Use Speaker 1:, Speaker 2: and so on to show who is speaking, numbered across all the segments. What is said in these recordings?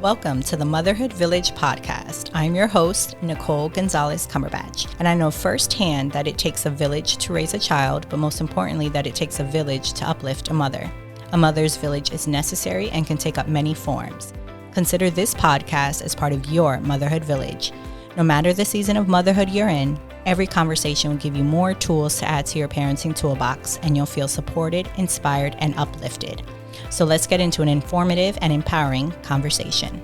Speaker 1: Welcome to the Motherhood Village podcast. I'm your host, Nicole Gonzalez Cumberbatch, and I know firsthand that it takes a village to raise a child, but most importantly, that it takes a village to uplift a mother. A mother's village is necessary and can take up many forms. Consider this podcast as part of your motherhood village. No matter the season of motherhood you're in, every conversation will give you more tools to add to your parenting toolbox, and you'll feel supported, inspired, and uplifted. So let's get into an informative and empowering conversation.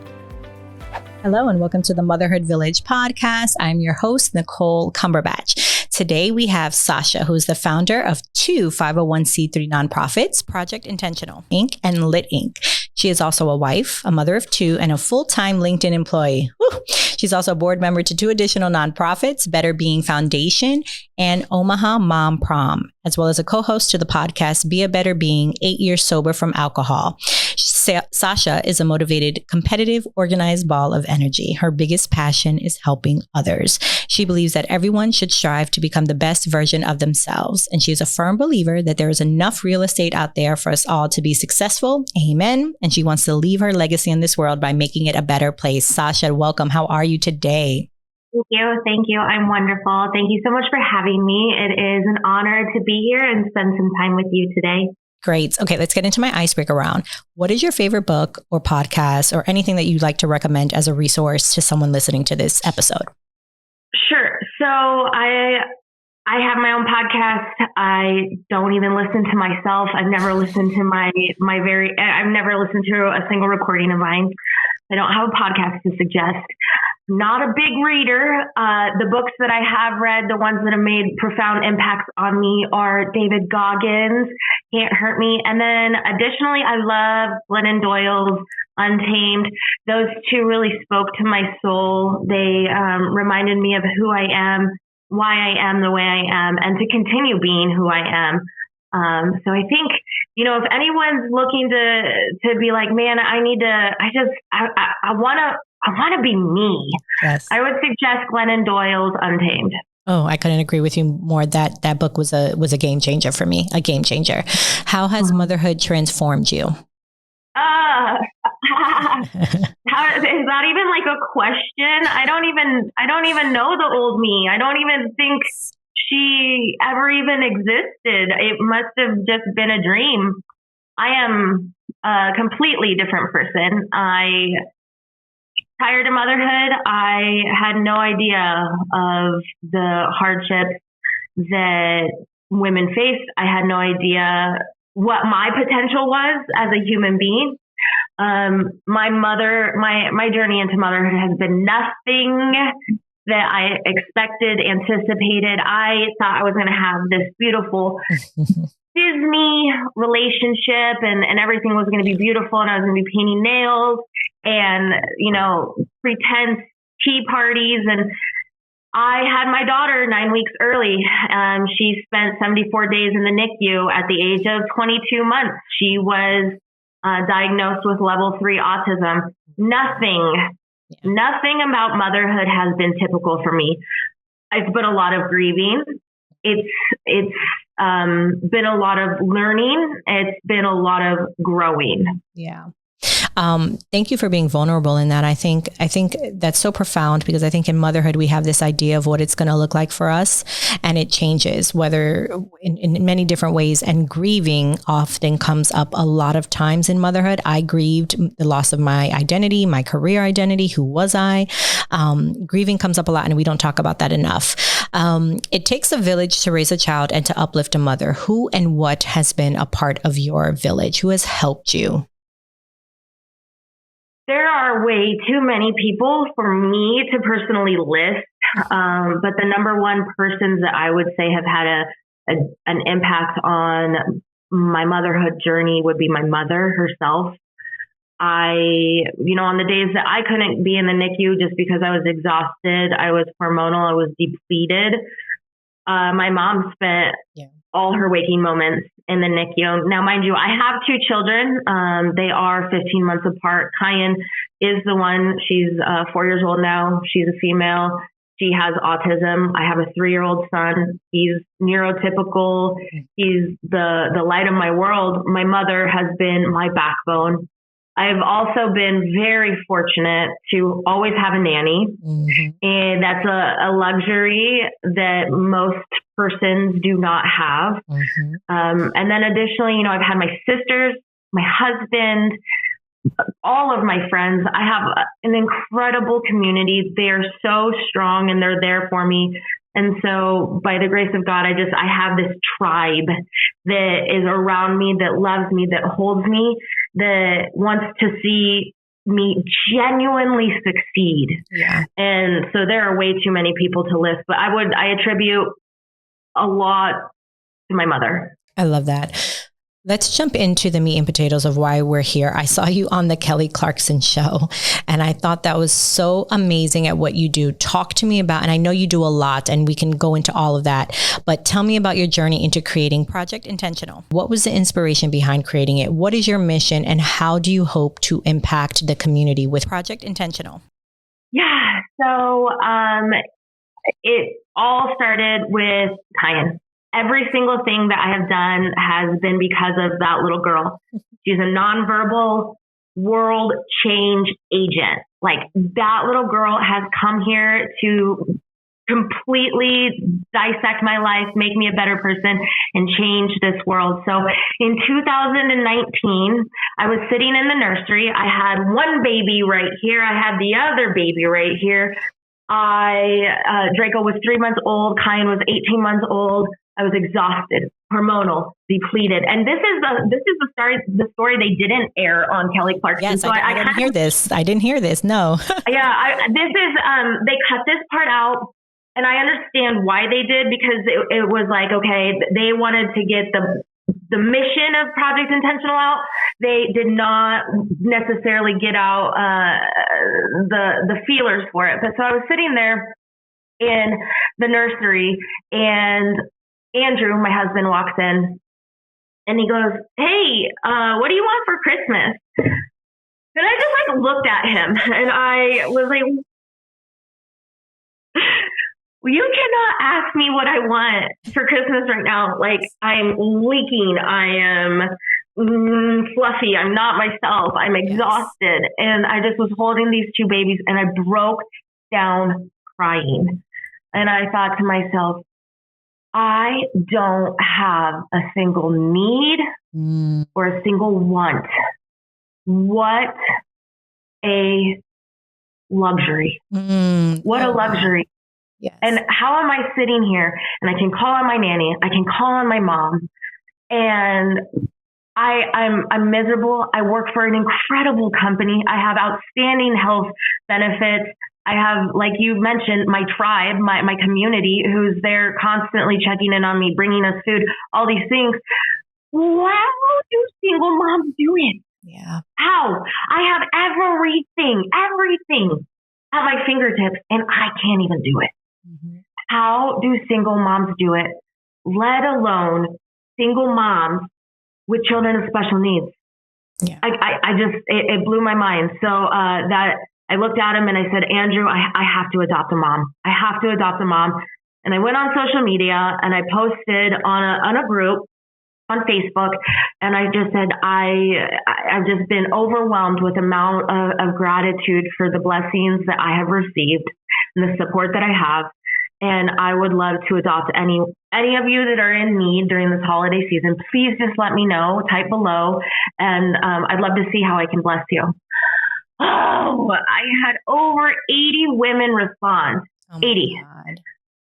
Speaker 1: Hello, and welcome to the Motherhood Village podcast. I'm your host, Nicole Cumberbatch. Today we have Sasha, who is the founder of two 501c3 nonprofits, Project Intentional Inc. and Lit Inc. She is also a wife, a mother of two, and a full-time LinkedIn employee. Woo! She's also a board member to two additional nonprofits, Better Being Foundation and Omaha Mom Prom, as well as a co-host to the podcast Be a Better Being, 8 years sober from alcohol. Sasha is a motivated, competitive, organized ball of energy. Her biggest passion is helping others. She believes that everyone should strive to become the best version of themselves. And she is a firm believer that there is enough real estate out there for us all to be successful. Amen. And she wants to leave her legacy in this world by making it a better place. Sasha, welcome. How are you today?
Speaker 2: Thank you. I'm wonderful. Thank you so much for having me. It is an honor to be here and spend some time with you today.
Speaker 1: Great. Okay, let's get into my icebreaker round. What is your favorite book or podcast or anything that you'd like to recommend as a resource to someone listening to this episode?
Speaker 2: Sure. So I have my own podcast. I don't even listen to myself. I've never listened to I've never listened to a single recording of mine. I don't have a podcast to suggest. Not a big reader. The books that I have read, the ones that have made profound impacts on me are David Goggins, Can't Hurt Me. And then additionally, I love Glennon Doyle's Untamed. Those two really spoke to my soul. They reminded me of who I am, why I am the way I am, and to continue being who I am. So I think, if anyone's looking to be like, man, I want to be me.
Speaker 1: Yes.
Speaker 2: I would suggest Glennon Doyle's Untamed.
Speaker 1: Oh, I couldn't agree with you more. That book was a game changer for me, a game changer. How has motherhood transformed you?
Speaker 2: How, is that even like a question? I don't even know the old me. I don't even think she ever even existed. It must have just been a dream. I am a completely different person. Prior to motherhood, I had no idea of the hardships that women faced. I had no idea what my potential was as a human being. My journey into motherhood has been nothing that I expected, anticipated. I thought I was going to have this beautiful Disney relationship and everything was going to be beautiful, and I was going to be painting nails and, pretense tea parties. And I had my daughter 9 weeks early. She spent 74 days in the NICU at the age of 22 months. She was diagnosed with level 3 autism. Nothing about motherhood has been typical for me. It's been a lot of grieving. It's been a lot of learning. It's been a lot of growing.
Speaker 1: Yeah. Thank you for being vulnerable in that. I think that's so profound, because I think in motherhood, we have this idea of what it's going to look like for us, and it changes, whether in many different ways. And grieving often comes up a lot of times in motherhood. I grieved the loss of my identity, my career identity. Who was I? Grieving comes up a lot, and we don't talk about that enough. It takes a village to raise a child and to uplift a mother. Who and what has been a part of your village? Who has helped you?
Speaker 2: There are way too many people for me to personally list, but the number one persons that I would say have had an impact on my motherhood journey would be my mother herself. On the days that I couldn't be in the NICU just because I was exhausted, I was hormonal, I was depleted. My mom spent all her waking moments in the NICU. Now, mind you, I have two children. They are 15 months apart. Kyan is the one. She's 4 years old now. She's a female. She has autism. I have a 3-year-old son. He's neurotypical. He's the light of my world. My mother has been my backbone. I've also been very fortunate to always have a nanny. Mm-hmm. And that's a luxury that most persons do not have. Mm-hmm. And then additionally, I've had my sisters, my husband, all of my friends. I have an incredible community. They are so strong and they're there for me. And so by the grace of God, I have this tribe that is around me, that loves me, that holds me, that wants to see me genuinely succeed. Yeah. And so there are way too many people to list, but I attribute a lot to my mother.
Speaker 1: I love that. Let's jump into the meat and potatoes of why we're here. I saw you on the Kelly Clarkson show, and I thought that was so amazing at what you do. Talk to me about, and I know you do a lot, and we can go into all of that, but tell me about your journey into creating Project Intentional. What was the inspiration behind creating it? What is your mission, and how do you hope to impact the community with Project Intentional?
Speaker 2: Yeah, so it all started with Kyan. Every single thing that I have done has been because of that little girl. She's a nonverbal world change agent. Like, that little girl has come here to completely dissect my life, make me a better person, and change this world. So in 2019, I was sitting in the nursery. I had one baby right here. I had the other baby right here. Draco was 3 months old. Kyan was 18 months old. I was exhausted, hormonal, depleted. And this is the story they didn't air on Kelly Clarkson.
Speaker 1: Yes, so I didn't hear this. I didn't hear this. No.
Speaker 2: Yeah, they cut this part out. And I understand why they did, because it was like, okay, they wanted to get the mission of Project Intentional out. They did not necessarily get out the feelers for it. But so I was sitting there in the nursery, and Andrew, my husband, walks in and he goes, "Hey, what do you want for Christmas?" And I just looked at him and I was like, "You cannot ask me what I want for Christmas right now. Like, I'm leaking. I am fluffy. I'm not myself. I'm exhausted." Yes. And I just was holding these two babies and I broke down crying. And I thought to myself, I don't have a single need or a single want. What a luxury. What a luxury. Yes. And how am I sitting here and I can call on my nanny, I can call on my mom, and I'm miserable. I work for an incredible company. I have outstanding health benefits. I have, like you mentioned, my tribe, my community, who's there constantly checking in on me, bringing us food, all these things. How do single moms do it?
Speaker 1: Yeah.
Speaker 2: How? I have everything at my fingertips, and I can't even do it. Mm-hmm. How do single moms do it, let alone single moms with children with special needs? Yeah. It blew my mind. So I looked at him and I said, "Andrew, I have to adopt a mom. I have to adopt a mom." And I went on social media and I posted on a group on Facebook, and I just said, I've just been overwhelmed with the amount of gratitude for the blessings that I have received and the support that I have. And I would love to adopt any of you that are in need during this holiday season. Please just let me know, type below, and I'd love to see how I can bless you. Oh, I had over 80 women respond. Oh 80. God.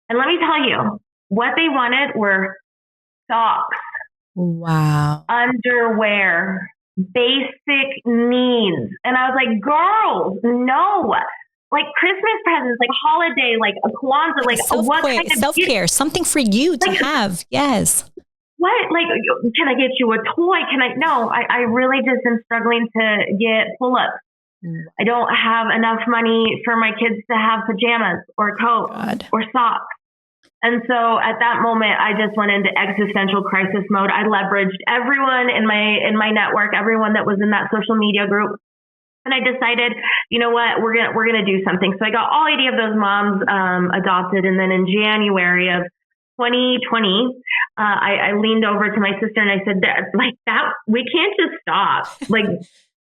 Speaker 2: And let me tell you, what they wanted were socks.
Speaker 1: Wow.
Speaker 2: Underwear, basic needs. And I was like, girls, no. Like Christmas presents, like holiday, like a Kwanzaa, like what kind of
Speaker 1: self-care, something for you to have. Yes.
Speaker 2: What? Like, can I get you a toy? No, I really just am struggling to get pull-ups. I don't have enough money for my kids to have pajamas or coats or socks. And so at that moment, I just went into existential crisis mode. I leveraged everyone in my network, everyone that was in that social media group. And I decided, you know what, we're gonna do something. So I got all 80 of those moms adopted. And then in January of 2020, I leaned over to my sister and I said, that we can't just stop. Like,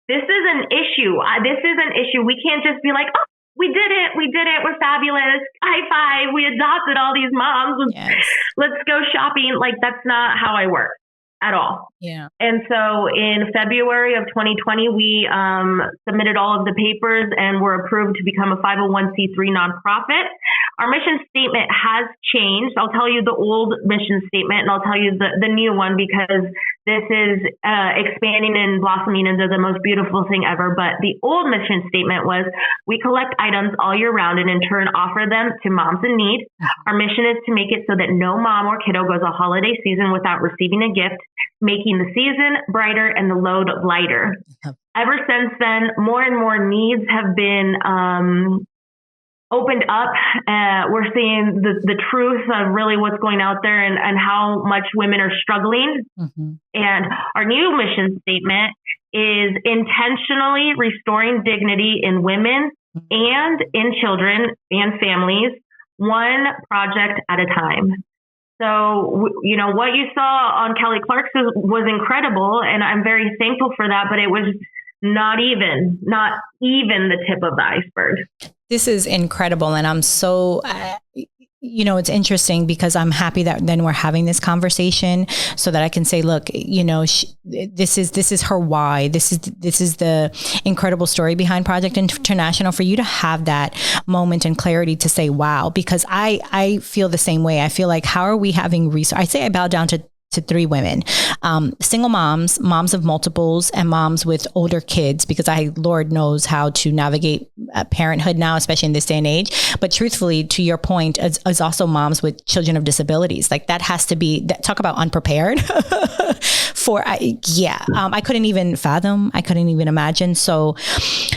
Speaker 2: this is an issue. This is an issue. We can't just be like, oh, we did it. We're fabulous. High five. We adopted all these moms.
Speaker 1: Yes.
Speaker 2: Let's go shopping. Like, that's not how I work at all.
Speaker 1: Yeah.
Speaker 2: And so in February of 2020, we submitted all of the papers and were approved to become a 501c3 nonprofit. Our mission statement has changed. I'll tell you the old mission statement, and I'll tell you the new one, because this is expanding and blossoming into the most beautiful thing ever. But the old mission statement was, we collect items all year round and in turn offer them to moms in need. Our mission is to make it so that no mom or kiddo goes a holiday season without receiving a gift, making the season brighter and the load lighter. Ever since then, more and more needs have been opened up. We're seeing the truth of really what's going out there and how much women are struggling. And our new mission statement is intentionally restoring dignity in women and in children and families, one project at a time. So, you know, what you saw on Kelly Clark's was incredible, and I'm very thankful for that, but it was not even the tip of the iceberg.
Speaker 1: This is incredible. And I'm so, you know, it's interesting because I'm happy that then we're having this conversation so that I can say, look, you know, this is her why. This is the incredible story behind Project International. For you to have that moment and clarity to say, wow, because I feel the same way. I feel like, how are we having resources? I say I bow down to three women, single moms, moms of multiples, and moms with older kids, because Lord knows how to navigate parenthood now, especially in this day and age. But truthfully, to your point, is also moms with children of disabilities. Like, that has to be, talk about unprepared I couldn't even fathom. I couldn't even imagine. So,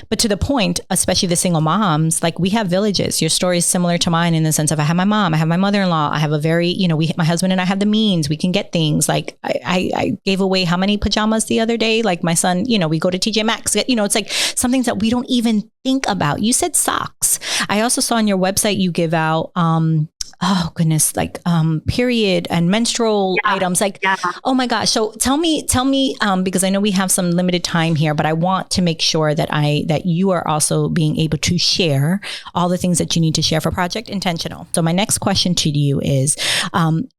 Speaker 1: but to the point, especially the single moms, like, we have villages. Your story is similar to mine in the sense of, I have my mom, I have my mother-in-law, I have a very, you know, my husband and I have the means, we can get things. Like, I gave away how many pajamas the other day? Like, my son, you know, we go to TJ Maxx, you know, it's like something that we don't even think about. You said socks. I also saw on your website, you give out, oh goodness, like period and menstrual items. Like, oh my gosh. So tell me, because I know we have some limited time here, but I want to make sure that you are also being able to share all the things that you need to share for Project Intentional. So my next question to you is,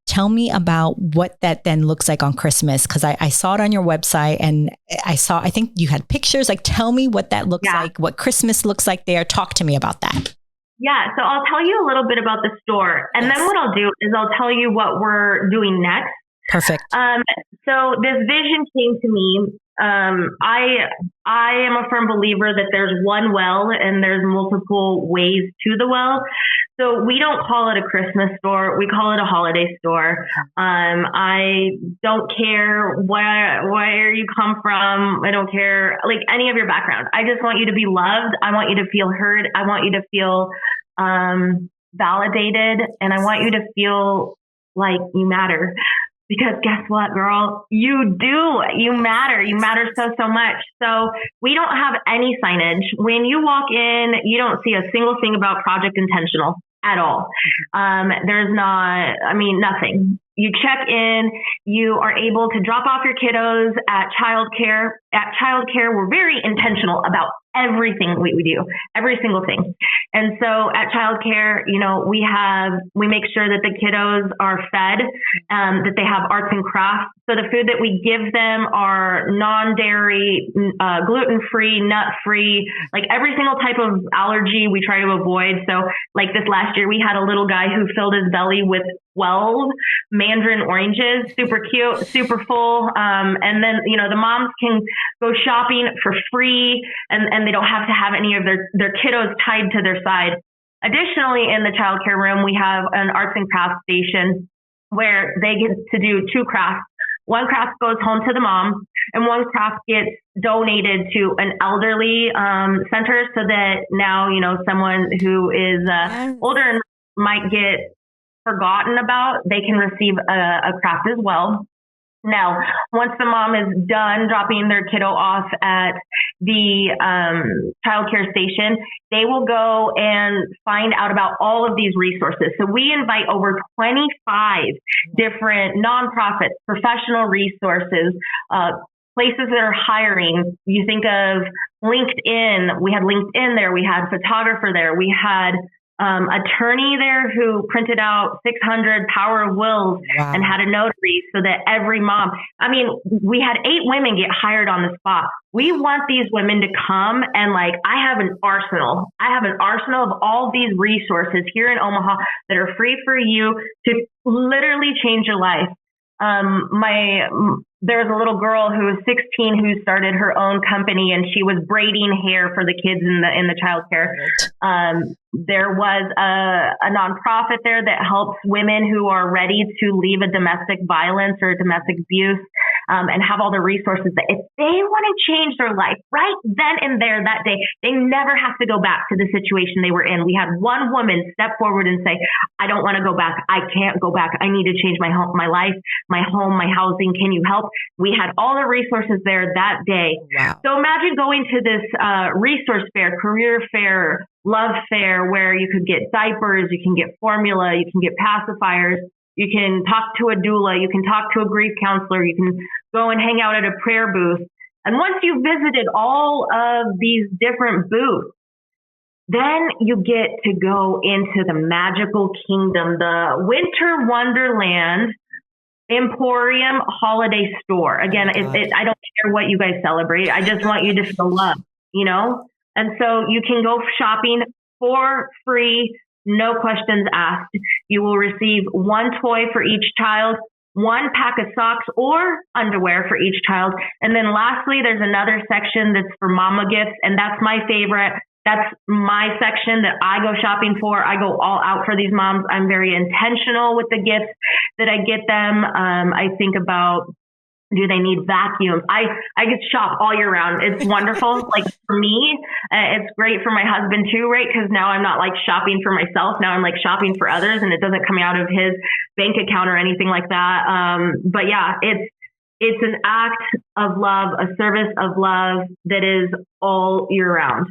Speaker 1: tell me about what that then looks like on Christmas. Cause I saw it on your website, and I think you had pictures. Like, tell me what that looks like, what Christmas looks like there. Talk to me about that.
Speaker 2: Yeah, so I'll tell you a little bit about the store, and then what I'll do is I'll tell you what we're doing next.
Speaker 1: Perfect.
Speaker 2: So this vision came to me. I am a firm believer that there's one well and there's multiple ways to the well. So we don't call it a Christmas store. We call it a holiday store. I don't care where you come from. I don't care, like, any of your background. I just want you to be loved. I want you to feel heard. I want you to feel validated. And I want you to feel like you matter. Because guess what, girl? You do. You matter. You matter so much. So we don't have any signage. When you walk in, you don't see a single thing about Project Intentional at all. There's nothing. You check in, you are able to drop off your kiddos at childcare. At childcare, we're very intentional about everything we do, every single thing. And so at childcare, you know, we make sure that the kiddos are fed, that they have arts and crafts. So the food that we give them are non-dairy, gluten-free, nut-free, like every single type of allergy we try to avoid. So like this last year, we had a little guy who filled his belly with 12 mandarin oranges, super cute, super full. And then, you know, the moms can go shopping for free, and they don't have to have any of their kiddos tied to their side. Additionally, in the childcare room, we have an arts and crafts station where they get to do two crafts. One craft goes home to the mom, and one craft gets donated to an elderly center, so that now, you know, someone who is older and might get forgotten about, they can receive a craft as well. Now, once the mom is done dropping their kiddo off at the childcare station, they will go and find out about all of these resources. So we invite over 25 different nonprofits, professional resources, places that are hiring. You think of LinkedIn. We had LinkedIn there. We had photographer there. We had attorney there who printed out 600 power of wills and had a notary so that every mom, we had 8 women get hired on the spot. We want these women to come and I have an arsenal. I have an arsenal of all these resources here in Omaha that are free for you to literally change your life. There's a little girl who was 16 who started her own company, and she was braiding hair for the kids in the childcare. There was a nonprofit there that helps women who are ready to leave a domestic violence or domestic abuse, and have all the resources that if they want to change their life right then and there that day, they never have to go back to the situation they were in. We had one woman step forward and say, I don't want to go back. I can't go back. I need to change my home, my life, my home, my housing. Can you help? We had all the resources there that day. Wow. So imagine going to this resource fair, career fair, love fair, where you could get diapers, you can get formula, you can get pacifiers, you can talk to a doula, you can talk to a grief counselor, you can go and hang out at a prayer booth. And once you visited all of these different booths, then you get to go into the magical kingdom, the Winter Wonderland Emporium Holiday Store. Again, I don't care what you guys celebrate. I just want you to feel love, And so you can go shopping for free, no questions asked. You will receive one toy for each child, one pack of socks or underwear for each child. And then lastly, there's another section that's for mama gifts. And that's my favorite. That's my section that I go shopping for. I go all out for these moms. I'm very intentional with the gifts that I get them. I think about, do they need vacuums? I get shop all year round. It's wonderful. For me, it's great for my husband too, right? Because now I'm not shopping for myself. Now I'm shopping for others, and it doesn't come out of his bank account or anything like that. But yeah, it's an act of love, a service of love that is all year round.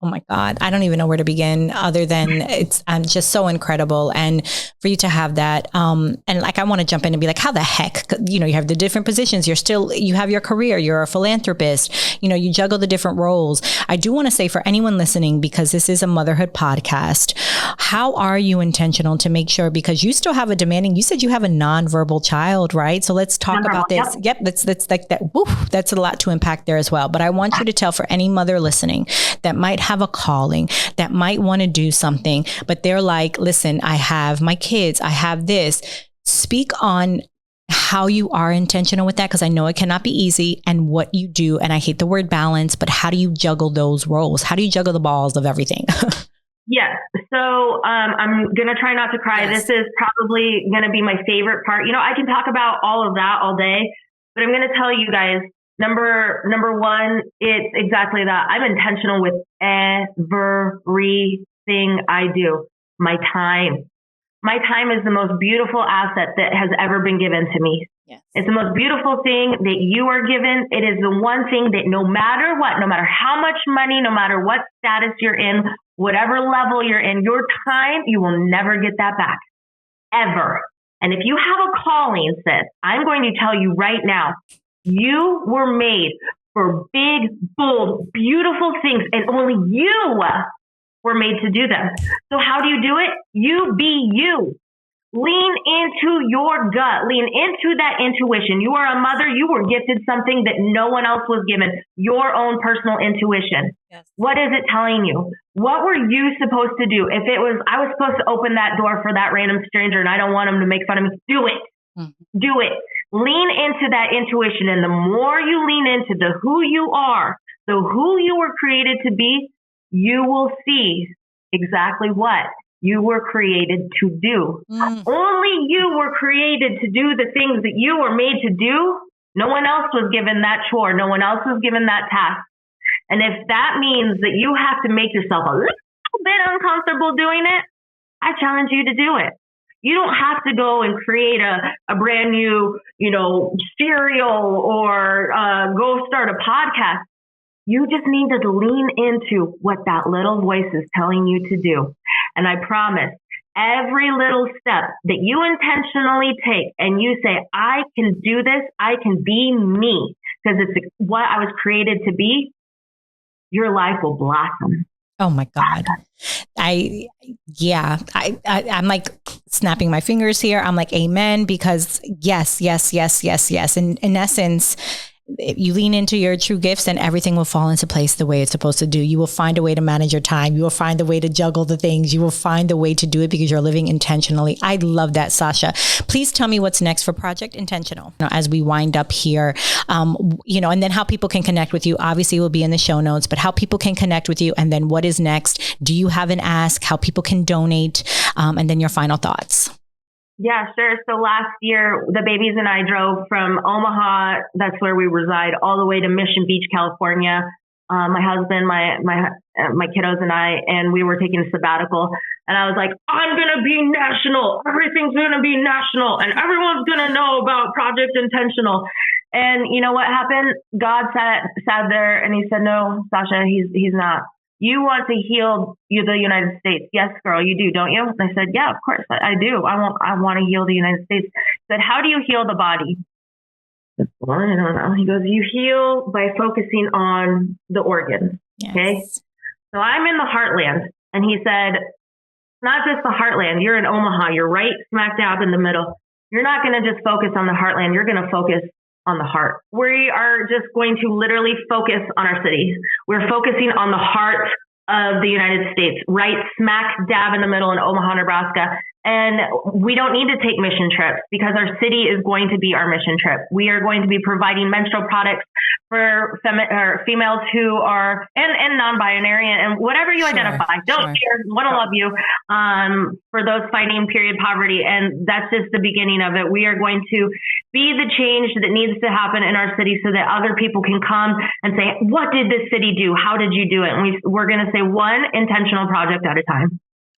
Speaker 1: Oh my God. I don't even know where to begin other than it's just so incredible. And for you to have that, and I want to jump in and be like, how the heck, you have the different positions. You have your career, you're a philanthropist, you juggle the different roles. I do want to say for anyone listening, because this is a motherhood podcast, how are you intentional to make sure, because you still have you said you have a nonverbal child, right? So let's talk about this. Yep. That's like that. Woo, that's a lot to impact there as well. But I want you to tell for any mother listening that might have a calling, that might want to do something, but they're like, listen, I have my kids, I have this. Speak on how you are intentional with that, because I know it cannot be easy, and what you do. And I hate the word balance, but how do you juggle those roles? How do you juggle the balls of everything?
Speaker 2: Yes. So I'm going to try not to cry. Yes. This is probably going to be my favorite part. I can talk about all of that all day, but I'm going to tell you guys, Number one, it's exactly that. I'm intentional with everything I do. My time. My time is the most beautiful asset that has ever been given to me. Yes. It's the most beautiful thing that you are given. It is the one thing that no matter what, no matter how much money, no matter what status you're in, whatever level you're in, your time, you will never get that back. Ever. And if you have a calling, sis, I'm going to tell you right now, you were made for big, bold, beautiful things, and only you were made to do them. So how do you do it? You be you. Lean into your gut. Lean into that intuition. You are a mother. You were gifted something that no one else was given. Your own personal intuition. Yes. What is it telling you? What were you supposed to do? If it was, I was supposed to open that door for that random stranger and I don't want him to make fun of me, do it. Mm-hmm. Do it. Lean into that intuition. And the more you lean into the who you are, the who you were created to be, you will see exactly what you were created to do. Only you were created to do the things that you were made to do. No one else was given that chore. No one else was given that task. And if that means that you have to make yourself a little bit uncomfortable doing it, I challenge you to do it. You don't have to go and create a brand new, cereal or go start a podcast. You just need to lean into what that little voice is telling you to do. And I promise, every little step that you intentionally take and you say, I can do this, I can be me, because it's what I was created to be, your life will blossom.
Speaker 1: Oh my God. I'm like snapping my fingers here. I'm like, amen, because yes. In essence, if you lean into your true gifts and everything will fall into place the way it's supposed to do. You will find a way to manage your time. You will find a way to juggle the things. You will find a way to do it because you're living intentionally. I love that, Sasha. Please tell me what's next for Project Intentional as we wind up here, and then how people can connect with you. Obviously, will be in the show notes, but how people can connect with you, and then what is next? Do you have an ask? How people can donate? And then your final thoughts.
Speaker 2: Yeah, sure. So last year, the babies and I drove from Omaha, that's where we reside, all the way to Mission Beach, California. My husband, my kiddos and I, and we were taking a sabbatical. And I was like, I'm going to be national. Everything's going to be national. And everyone's going to know about Project Intentional. And you know what happened? God sat there and he said, no, Sasha, he's not. You want to heal the United States. Yes, girl, you do, don't you? And I said, yeah, of course, I do. I want to heal the United States. He said, how do you heal the body? Well, I don't know. He goes, you heal by focusing on the organs. Yes. Okay. So I'm in the heartland. And he said, not just the heartland. You're in Omaha. You're right smack dab in the middle. You're not going to just focus on the heartland. You're going to focus on the heart. We are just going to literally focus on our cities. We're focusing on the heart of the United States, right smack dab in the middle in Omaha, Nebraska. And we don't need to take mission trips because our city is going to be our mission trip. We are going to be providing menstrual products for females who are and non-binary and whatever you identify. Don't care. Want to love you for those fighting period poverty. And that's just the beginning of it. We are going to be the change that needs to happen in our city so that other people can come and say, what did this city do? How did you do it? And we're going to say one intentional project at a time.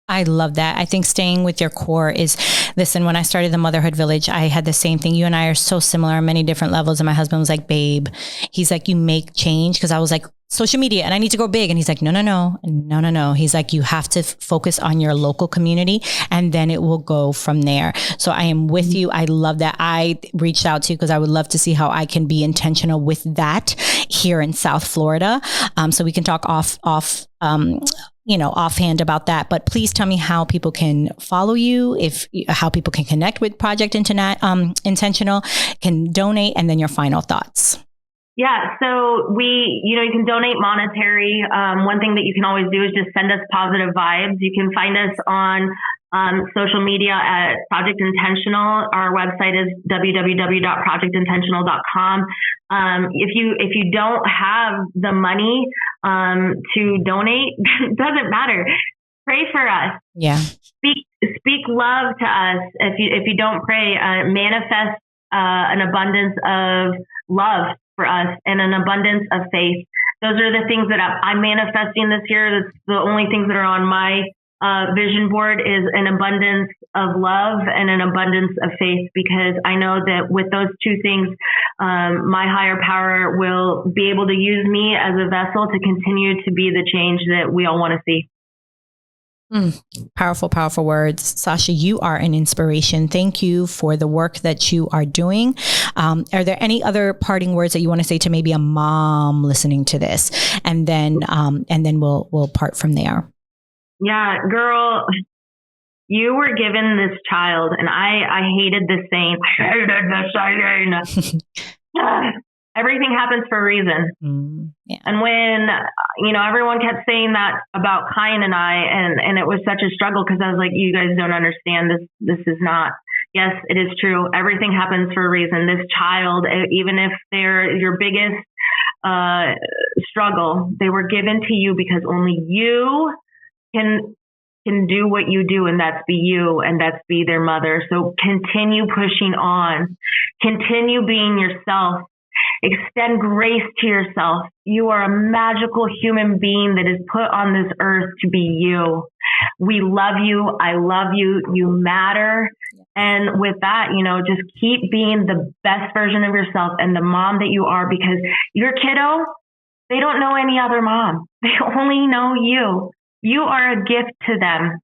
Speaker 1: I love that. I think staying with your core is, listen, when I started the Motherhood Village, I had the same thing. You and I are so similar on many different levels. And my husband was like, babe, he's like, you make change. Cause I was like, social media and I need to go big. And he's like, no. He's like, you have to focus on your local community and then it will go from there. So I am with you. I love that. I reached out to you because I would love to see how I can be intentional with that here in South Florida. So we can talk offhand about that, but please tell me how people can follow you, how people can connect with Project Intentional, can donate, and then your final thoughts.
Speaker 2: Yeah. So you can donate monetary. One thing that you can always do is just send us positive vibes. You can find us on social media at Project Intentional. Our website is www.projectintentional.com. If you don't have the money to donate, it doesn't matter. Pray for us.
Speaker 1: Yeah.
Speaker 2: Speak love to us. If you don't pray, manifest an abundance of love for us and an abundance of faith. Those are the things that I'm manifesting this year. That's the only things that are on my vision board is an abundance of love and an abundance of faith, because I know that with those two things, my higher power will be able to use me as a vessel to continue to be the change that we all want to see.
Speaker 1: Powerful, powerful words. Sasha, you are an inspiration. Thank you for the work that you are doing. Are there any other parting words that you want to say to maybe a mom listening to this? And then we'll part from there.
Speaker 2: Yeah, girl, you were given this child, and I hated this saying. Everything happens for a reason. Yeah. And when, everyone kept saying that about Kyan and I, and it was such a struggle because I was like, you guys don't understand this. This is not, yes, it is true. Everything happens for a reason. This child, even if they're your biggest struggle, they were given to you because only you can do what you do, and that's be you, and that's be their mother. So continue pushing on, continue being yourself. Extend grace to yourself. You are a magical human being that is put on this earth to be you. We love you. I love you. You matter. And with that, just keep being the best version of yourself and the mom that you are, because your kiddo, they don't know any other mom. They only know you. You are a gift to them.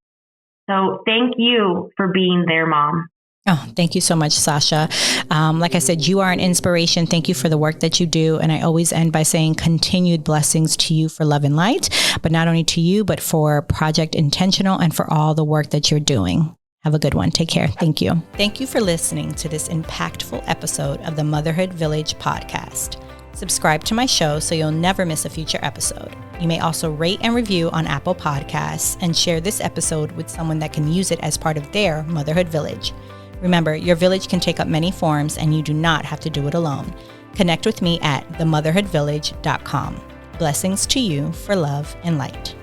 Speaker 2: So thank you for being their mom.
Speaker 1: Oh, thank you so much, Sasha. Like I said, you are an inspiration. Thank you for the work that you do. And I always end by saying continued blessings to you for Love and Light, but not only to you, but for Project Intentional and for all the work that you're doing. Have a good one. Take care. Thank you. Thank you for listening to this impactful episode of the Motherhood Village podcast. Subscribe to my show so you'll never miss a future episode. You may also rate and review on Apple Podcasts and share this episode with someone that can use it as part of their Motherhood Village. Remember, your village can take up many forms and you do not have to do it alone. Connect with me at themotherhoodvillage.com. Blessings to you for love and light.